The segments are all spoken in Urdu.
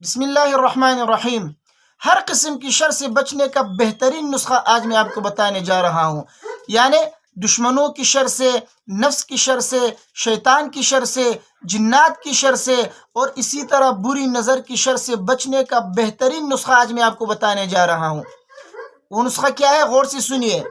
بسم اللہ الرحمن الرحیم۔ ہر قسم کی شر سے بچنے کا بہترین نسخہ آج میں آپ کو بتانے جا رہا ہوں، یعنی دشمنوں کی شر سے، نفس کی شر سے، شیطان کی شر سے، جنات کی شر سے اور اسی طرح بری نظر کی شر سے بچنے کا بہترین نسخہ آج میں آپ کو بتانے جا رہا ہوں۔ وہ نسخہ کیا ہے؟ غور سے سنیے۔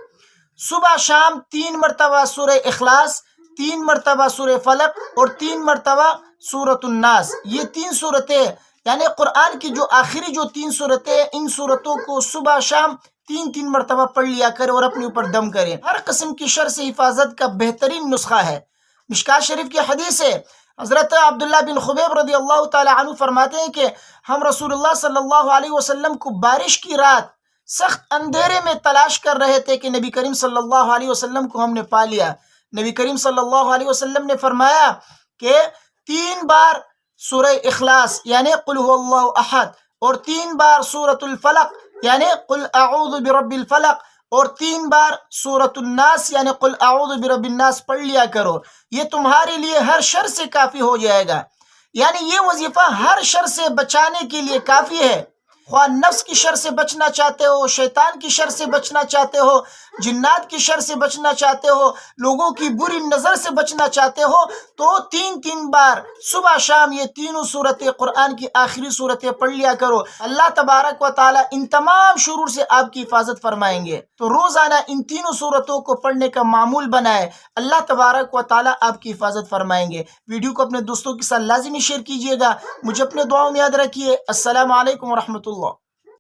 صبح شام 3 مرتبہ سورہ اخلاص، 3 مرتبہ سورہ فلق اور 3 مرتبہ سورۃ الناس۔ یہ 3 صورتیں یعنی قرآن کی جو آخری 3 صورتیں، ان صورتوں کو صبح شام 3 مرتبہ پڑھ لیا کرے اور اپنے اوپر دم کرے۔ ہر قسم کی شر سے حفاظت کا بہترین نسخہ ہے۔ مشکوٰۃ شریف کی حدیث ہے، حضرت عبداللہ بن خبیب رضی اللہ تعالی عنہ فرماتے ہیں کہ ہم رسول اللہ صلی اللہ علیہ وسلم کو بارش کی رات سخت اندھیرے میں تلاش کر رہے تھے کہ نبی کریم صلی اللہ علیہ وسلم کو ہم نے پا لیا۔ نبی کریم صلی اللہ علیہ وسلم نے فرمایا کہ 3 بار سورہ اخلاص یعنی قل هو اللہ احد اور 3 بار سورۃ الفلق یعنی قل اعوذ برب الفلق اور 3 بار سورۃ الناس یعنی قل اعوذ برب الناس پڑھ لیا کرو، یہ تمہارے لیے ہر شر سے کافی ہو جائے گا۔ یعنی یہ وظیفہ ہر شر سے بچانے کے لیے کافی ہے۔ خواہ نفس کی شر سے بچنا چاہتے ہو، شیطان کی شر سے بچنا چاہتے ہو، جنات کی شر سے بچنا چاہتے ہو، لوگوں کی بری نظر سے بچنا چاہتے ہو، تو 3 بار صبح شام یہ تینوں صورتیں قرآن کی آخری صورتیں پڑھ لیا کرو۔ اللہ تبارک و تعالیٰ ان تمام شرور سے آپ کی حفاظت فرمائیں گے۔ تو روزانہ ان تینوں صورتوں کو پڑھنے کا معمول بنائے، اللہ تبارک و تعالیٰ آپ کی حفاظت فرمائیں گے۔ ویڈیو کو اپنے دوستوں کے ساتھ لازمی شیئر کیجیے گا۔ مجھے اپنے دعاؤں میں یاد رکھیے۔ السلام علیکم ورحمۃ اللہ۔